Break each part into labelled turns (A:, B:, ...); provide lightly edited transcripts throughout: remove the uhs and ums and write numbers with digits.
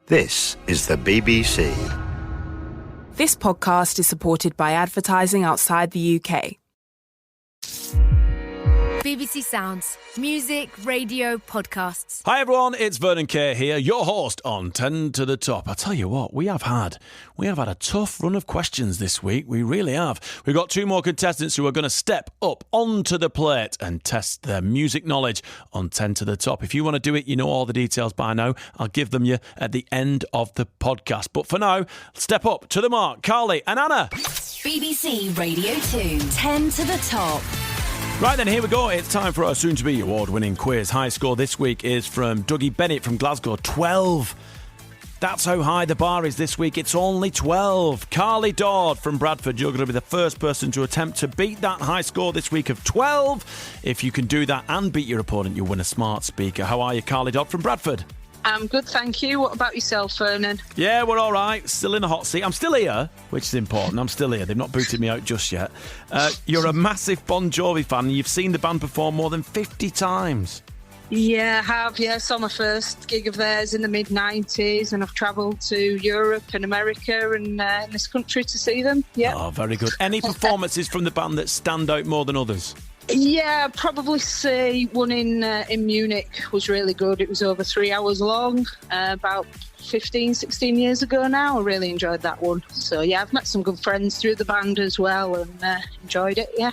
A: This is the BBC.
B: This podcast is supported by advertising outside the UK.
C: BBC Sounds. Music, radio, podcasts.
D: Hi everyone, it's Vernon Kay here, your host on 10 to the Top. I tell you what, we have had a tough run of questions this week. We really have. We've got two more contestants who are going to step up onto the plate and test their music knowledge on 10 to the Top. If you want to do it, you know all the details by now. I'll give them you at the end of the podcast. But for now, step up to the mark. Carli and Anna.
C: BBC Radio 2, 10 to the Top.
D: Right then, here we go. It's time for our soon-to-be award-winning quiz. High score this week is from Dougie Bennett from Glasgow, 12. That's how high the bar is this week. It's only 12. Carli Dodd from Bradford, you're going to be the first person to attempt to beat that high score this week of 12. If you can do that and beat your opponent, you'll win a smart speaker. How are you, Carli Dodd from Bradford?
E: I'm good, thank you. What about yourself, Vernon?
D: Yeah, we're all right. Still in the hot seat. I'm still here, which is important. I'm still here. They've not booted me out just yet. You're a massive Bon Jovi fan and you've seen the band perform more than 50 times.
E: Yeah, I have. Yeah, I saw my first gig of theirs in the mid-90s and I've travelled to Europe and America and this country to see them. Yeah.
D: Oh, very good. Any performances from the band that stand out more than others?
E: Yeah, I'd probably say one in Munich was really good. It was over 3 hours long, about 15, 16 years ago now. I really enjoyed that one. So, yeah, I've met some good friends through the band as well and enjoyed it, yeah.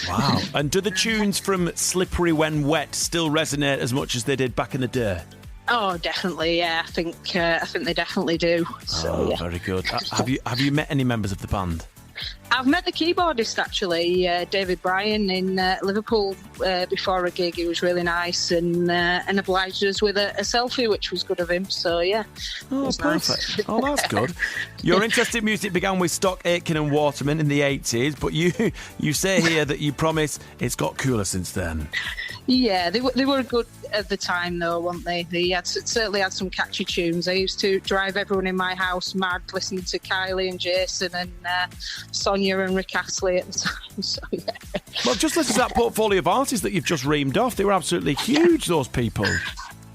D: Wow. And do the tunes from Slippery When Wet still resonate as much as they did back in the day?
E: Oh, definitely, yeah. I think they definitely do. So, yeah.
D: Very good. Have you met any members of the band?
E: I've met the keyboardist, actually, David Bryan, in Liverpool before a gig. He was really nice and obliged us with a selfie, which was good of him. So, yeah.
D: Oh, perfect. Nice. Oh, that's good. Your interest in music began with Stock Aitken and Waterman in the 80s, but you say here that you promise it's got cooler since then.
E: Yeah, they were good at the time, though, weren't they? They certainly had some catchy tunes. I used to drive everyone in my house mad listening to Carli and Jason and Sonia and Rick Astley at the time. So, yeah.
D: Well, just listen to that portfolio of artists that you've just reamed off. They were absolutely huge, those people.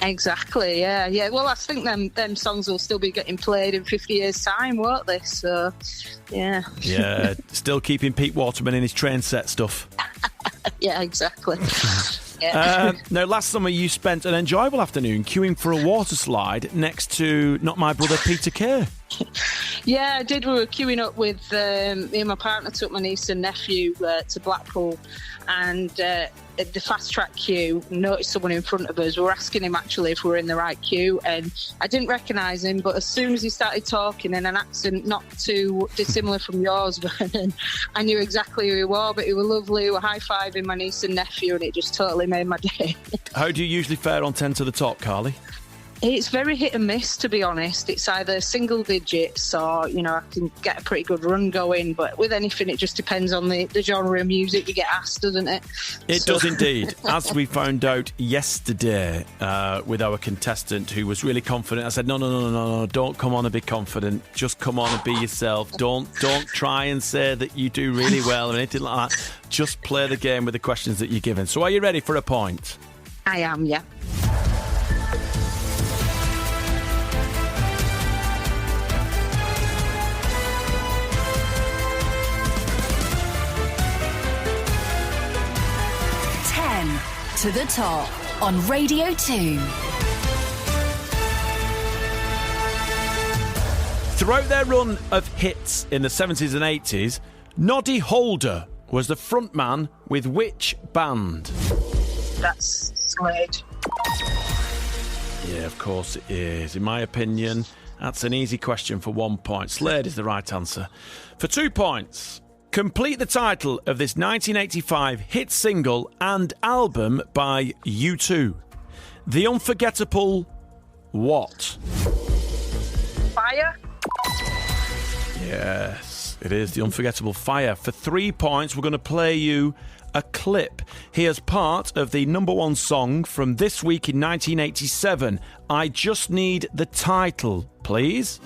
E: Exactly, yeah. Well, I think them songs will still be getting played in 50 years' time, won't they? So, yeah.
D: Yeah, still keeping Pete Waterman in his train set stuff.
E: Yeah, exactly. Yeah.
D: Now, last summer you spent an enjoyable afternoon queuing for a water slide next to Not My Brother Peter Kay.
E: Yeah, I did. We were queuing up with me and my partner took my niece and nephew to Blackpool, and at the fast track queue noticed someone in front of us. We were asking him actually if we were in the right queue, and I didn't recognise him, but as soon as he started talking in an accent not too dissimilar from yours, Vernon, I knew exactly who he was. But he was lovely. We were high-fiving my niece and nephew, and it just totally made my day.
D: How do you usually fare on 10 to the Top, Carli?
E: It's very hit and miss, to be honest. It's either single digits or, I can get a pretty good run going. But with anything, it just depends on the genre of music you get asked, doesn't it?
D: It does indeed. As we found out yesterday with our contestant who was really confident, I said, no, don't come on and be confident. Just come on and be yourself. Don't try and say that you do really well or anything like that. Just play the game with the questions that you're given. So are you ready for a point?
E: I am, yeah.
C: To the Top on Radio 2.
D: Throughout their run of hits in the 70s and 80s, Noddy Holder was the frontman with which band?
E: That's Slade.
D: Yeah, of course it is. In my opinion, that's an easy question for 1 point. Slade is the right answer. For 2 points, complete the title of this 1985 hit single and album by U2. The Unforgettable what?
E: Fire?
D: Yes, it is The Unforgettable Fire. For 3 points, we're going to play you a clip. Here's part of the number one song from this week in 1987. I just need the title, please.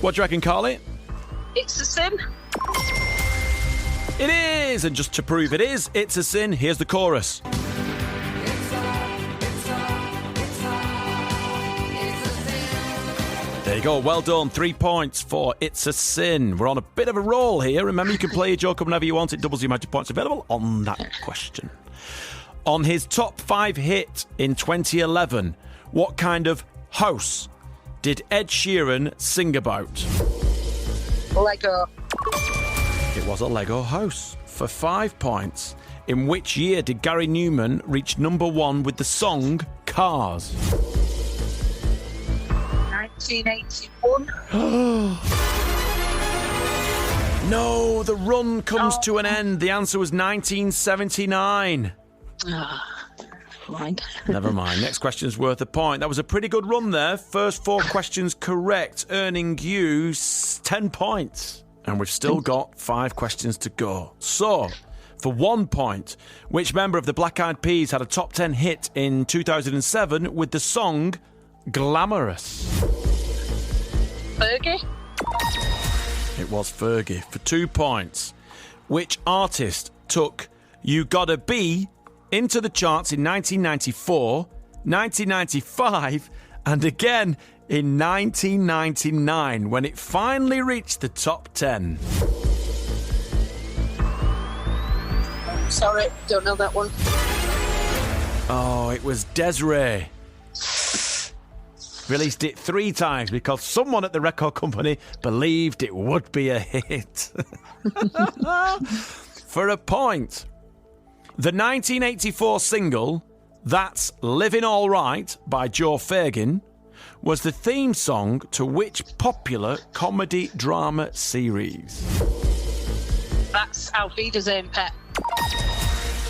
D: What do you reckon, Carli?
E: It's a Sin.
D: It is! And just to prove it is, it's a sin, here's the chorus. There you go, well done. 3 points for It's a Sin. We're on a bit of a roll here. Remember, you can play your joker whenever you want. It doubles the amount of points available on that question. On his top 5 hit in 2011, what kind of house did Ed Sheeran sing about?
E: Lego.
D: It was a Lego house for 5 points. In which year did Gary Newman reach number 1 with the song Cars?
E: 1981.
D: No, the run comes to an end. The answer was 1979.
E: Mind.
D: Never mind. Next question's worth a point. That was a pretty good run there. First 4 questions correct, earning you 10 points. And we've still got 5 questions to go. So, for 1 point, which member of the Black Eyed Peas had a top 10 hit in 2007 with the song Glamorous?
E: Fergie.
D: It was Fergie. For 2 points, which artist took You Gotta Be into the charts in 1994, 1995, and again in 1999 when it finally reached the top 10?
E: Sorry, don't know that one.
D: Oh, it was Desiree. Released it 3 times because someone at the record company believed it would be a hit. For a point, the 1984 single That's Living All Right by Joe Fagin was the theme song to which popular comedy drama series?
E: That's Auf Wiedersehen, Pet.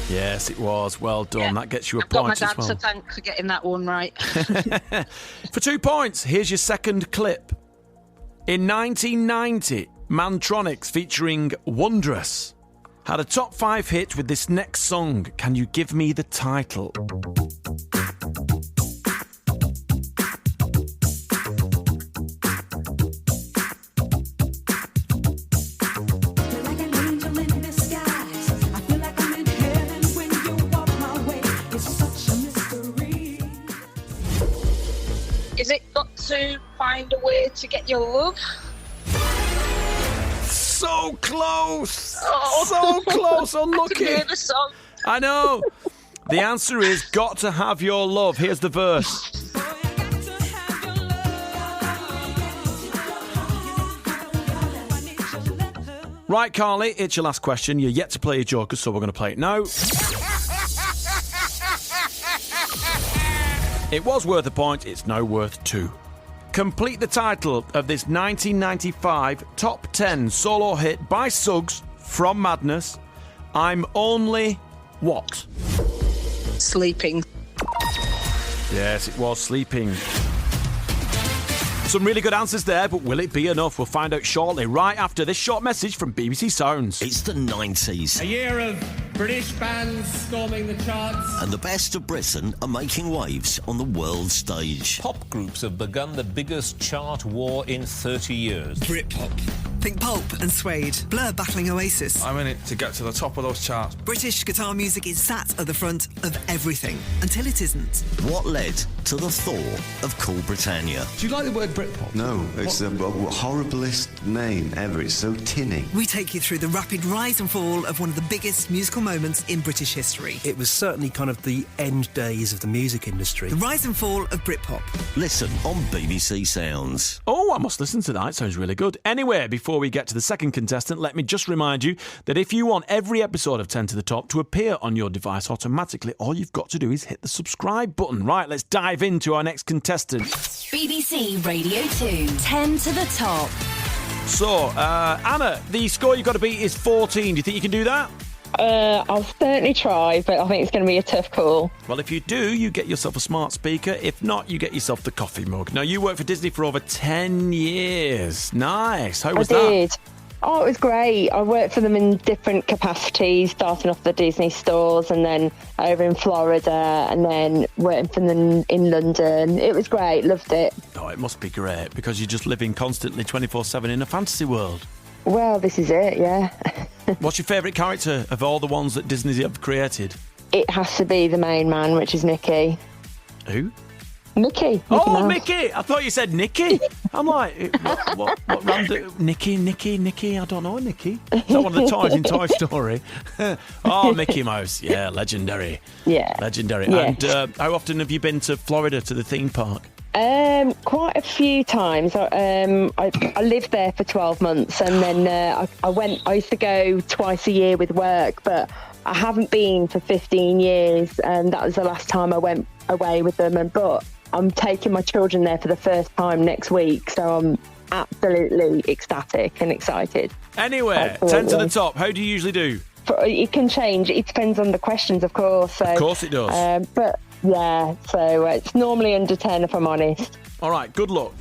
D: Yes, it was. Well done.
E: Yeah.
D: That gets you a
E: I've got
D: point
E: my
D: as
E: dad
D: well.
E: to thank for getting that one right.
D: For 2 points, here's your second clip. In 1990, Mantronix featuring Wondrous had a top 5 hit with this next song. Can you give me the title?
E: Is it Got to Find a Way to Get Your Love?
D: So close!
E: Oh.
D: So close,
E: I
D: unlucky.
E: can hear the song.
D: I know. The answer is Got to Have Your Love. Here's the verse. Right, Carli, it's your last question. You're yet to play your joker, so we're going to play it now. It was worth a point. It's now worth 2. Complete the title of this 1995 top 10 solo hit by Suggs from Madness. I'm only what?
E: Sleeping.
D: Yes, it was Sleeping. Some really good answers there, but will it be enough? We'll find out shortly, right after this short message from BBC Sounds.
F: It's the 90s.
G: A year of British bands storming the charts.
F: And the best of Britain are making waves on the world stage.
H: Pop groups have begun the biggest chart war in 30 years.
I: Britpop. Think Pulp and Suede. Blur battling Oasis.
J: I'm in it to get to the top of those charts.
I: British guitar music is sat at the front of everything, until it isn't.
F: What led to the thaw of Cool Britannia?
J: Do you like the word Britpop?
K: No, it's the horriblest name ever. It's so tinny.
I: We take you through the rapid rise and fall of one of the biggest musical moments in British history.
L: It was certainly kind of the end days of the music industry.
I: The rise and fall of Britpop.
F: Listen on BBC Sounds.
D: Oh, I must listen to that. It sounds really good. Anyway, before we get to the second contestant, let me just remind you that if you want every episode of 10 to the Top to appear on your device automatically, all you've got to do is hit the subscribe button. Right, let's dive into our next contestant.
C: BBC Radio 2, 10 to the Top.
D: So, Anna, the score you've got to beat is 14. Do you think you can do that?
M: I'll certainly try, but I think it's going to be a tough call.
D: Well, if you do, you get yourself a smart speaker. If not, you get yourself the coffee mug. Now, you worked for Disney for over 10 years. Nice. How was that?
M: I did. Oh, it was great. I worked for them in different capacities, starting off the Disney stores and then over in Florida and then working for them in London. It was great. Loved it.
D: Oh, it must be great because you're just living constantly 24/7 in a fantasy world.
M: Well, this is it, yeah.
D: What's your favourite character of all the ones that Disney have created?
M: It has to be the main man, which is Mickey.
D: Who?
M: Mickey.
D: Oh, Mickey! I thought you said Nicky. I'm like, what random... Nicky, I don't know Nicky. Is that one of the toys in Toy Story? Oh, Mickey Mouse. Yeah, legendary.
M: Yeah.
D: Legendary.
M: Yes.
D: And how often have you been to Florida, to the theme park?
M: Quite a few times. I lived there for 12 months and then I used to go twice a year with work, but I haven't been for 15 years and that was the last time I went away with them. But I'm taking my children there for the first time next week, so I'm absolutely ecstatic and excited.
D: Anyway, 10 to the top. How do you usually do?
M: It can change. It depends on the questions, of course. So,
D: of course it does.
M: But yeah, so it's normally under 10 if I'm honest.
D: All right, good luck.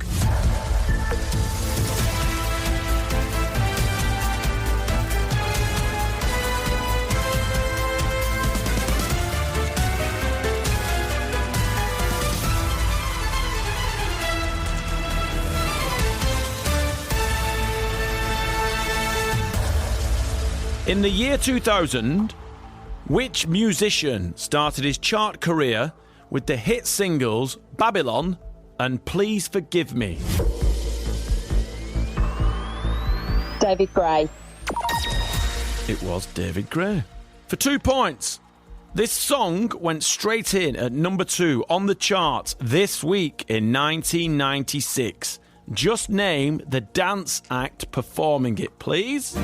D: In the year 2000, which musician started his chart career with the hit singles Babylon and Please Forgive Me?
M: David Gray.
D: It was David Gray. For 2 points, this song went straight in at number 2 on the charts this week in 1996. Just name the dance act performing it, please.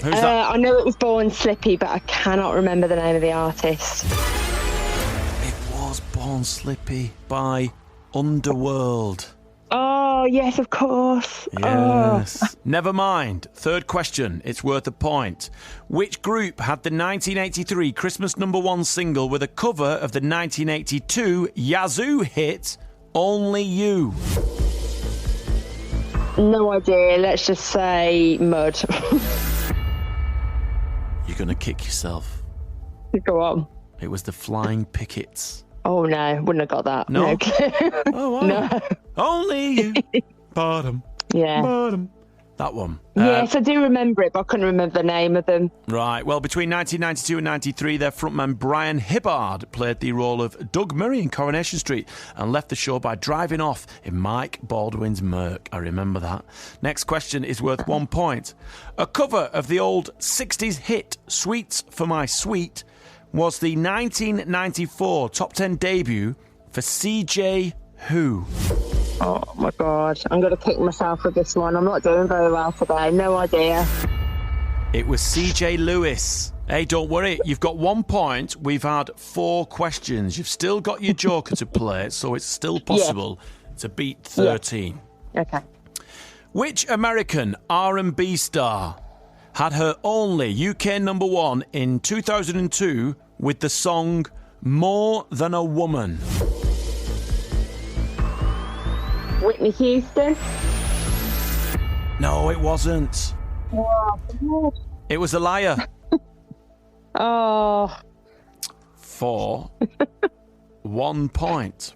D: Who's that?
M: I know it was Born Slippy, but I cannot remember the name of the artist.
D: It was Born Slippy by Underworld.
M: Oh, yes, of course.
D: Yes.
M: Oh.
D: Never mind. Third question. It's worth a point. Which group had the 1983 Christmas #1 single with a cover of the 1982 Yazoo hit Only You?
M: No idea. Let's just say Mud.
D: You're going to kick yourself.
M: Go on.
D: It was the Flying Pickets.
M: Oh, no. Wouldn't have got that.
D: No?
M: No.
D: Oh, wow.
M: No.
D: Only you. Bottom.
M: Yeah.
D: Bottom. That one.
M: Yes, I do remember it, but I couldn't remember the name of them.
D: Right. Well, between 1992 and 93, their frontman Brian Hibbard played the role of Doug Murray in Coronation Street and left the show by driving off in Mike Baldwin's Merc. I remember that. Next question is worth 1 point. A cover of the old 60s hit Sweets for My Sweet was the 1994 top 10 debut for CJ Who?
M: Oh, my God. I'm going to kick myself with this one. I'm not doing very well today. No idea.
D: It was CJ Lewis. Hey, don't worry. You've got 1 point. We've had 4 questions. You've still got your joker to play, so it's still possible to beat 13.
M: Yeah. Okay.
D: Which American R&B star had her only UK #1 in 2002 with the song More Than a Woman?
M: Whitney Houston?
D: No, it wasn't.
M: Oh.
D: It was a liar.
M: Oh.
D: 4. 1 point.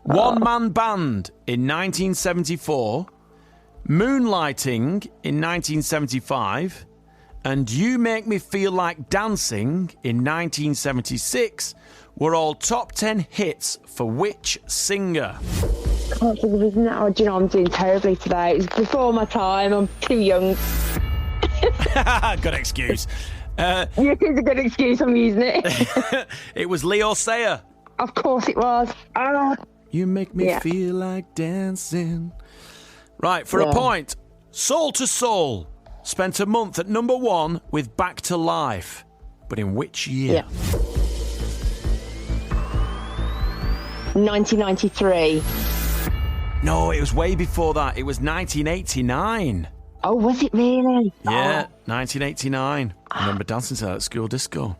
D: One-man band in 1974, Moonlighting in 1975, and You Make Me Feel Like Dancing in 1976 were all top 10 hits for which singer?
M: I can't think of his name. Oh, do you know, I'm doing terribly today. It was before my time. I'm too young.
D: Good excuse.
M: Yes, it's a good excuse. I'm using it.
D: It was Leo Sayer.
M: Of course it was. Oh.
D: You make me feel like dancing. Right, for a point. Soul to Soul spent a month at #1 with Back to Life. But in which year?
M: 1993.
D: No, it was way before that. It was 1989.
M: Oh, was it really?
D: Yeah, 1989. I remember dancing to that at school disco.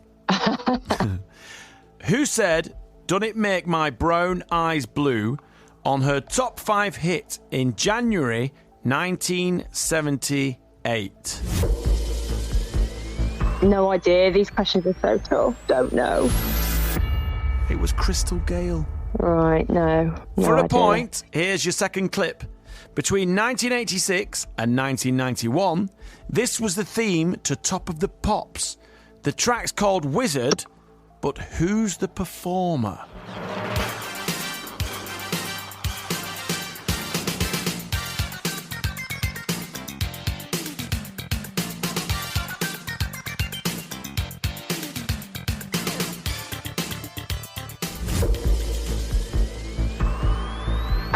D: Who said, "Done it make my brown eyes blue" on her top 5 hit in January 1978?
M: No idea. These questions are so tough. Don't know.
D: It was Crystal Gale.
M: Right, no
D: For a
M: idea.
D: point, here's your second clip. Between 1986 and 1991, this was the theme to Top of the Pops. The track's called Wizard, but who's the performer?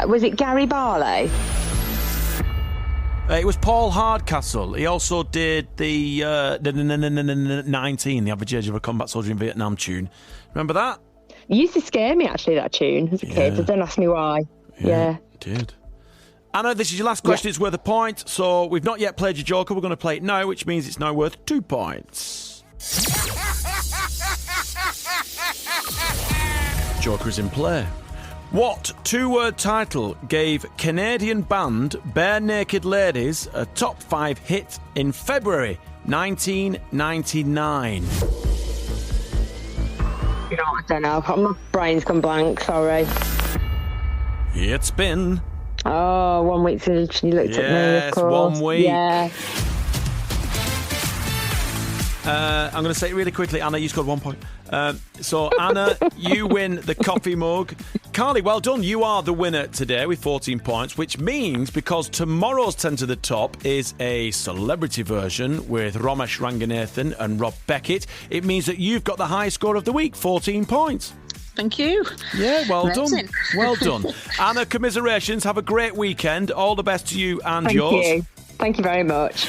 M: Was it Gary Barlow?
D: It was Paul Hardcastle. He also did the 19, the average age of a combat soldier in Vietnam tune. Remember that?
M: It used to scare me, actually, that tune as a kid. So don't ask me why. Yeah.
D: It did. Anna, this is your last question. It's worth a point. So we've not yet played your Joker. We're going to play it now, which means it's now worth 2 points. Joker is in play. What 2-word title gave Canadian band Bare Naked Ladies a top 5 hit in February 1999?
M: I don't know. My brain's gone blank, sorry.
D: It's been...
M: Oh, 1 week since you looked at me, of course.
D: 1 week.
M: Yeah.
D: I'm going to say it really quickly. Anna, you scored 1 point. So, Anna, you win the coffee mug. Carli, well done. You are the winner today with 14 points, which means because tomorrow's 10 to the Top is a celebrity version with Ramesh Ranganathan and Rob Beckett, it means that you've got the high score of the week, 14 points.
E: Thank you.
D: Yeah, well
E: Amazing.
D: done. Well done. Anna, commiserations. Have a great weekend. All the best to you and yours.
M: Thank you. Thank you very much.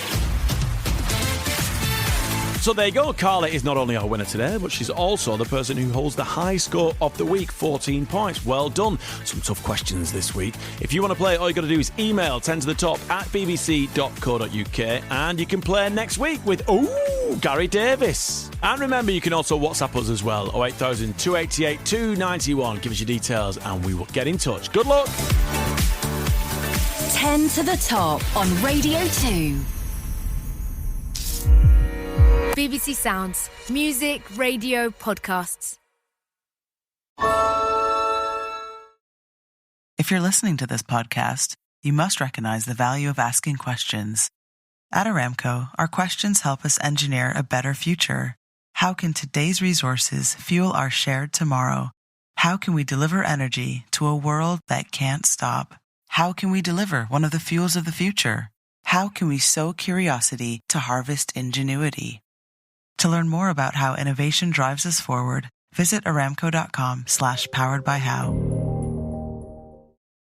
D: So there you go. Carli is not only our winner today, but she's also the person who holds the high score of the week, 14 points. Well done. Some tough questions this week. If you want to play, all you got to do is email 10tothetop@bbc.co.uk, and you can play next week with Gary Davis. And remember, you can also WhatsApp us as well. 08000 288 291. Give us your details and we will get in touch. Good luck.
C: 10 to the Top on Radio 2.
N: BBC Sounds. Music, radio, podcasts.
O: If you're listening to this podcast, you must recognize the value of asking questions. At Aramco, our questions help us engineer a better future. How can today's resources fuel our shared tomorrow? How can we deliver energy to a world that can't stop? How can we deliver one of the fuels of the future? How can we sow curiosity to harvest ingenuity? To learn more about how innovation drives us forward, visit aramco.com/poweredbyhow.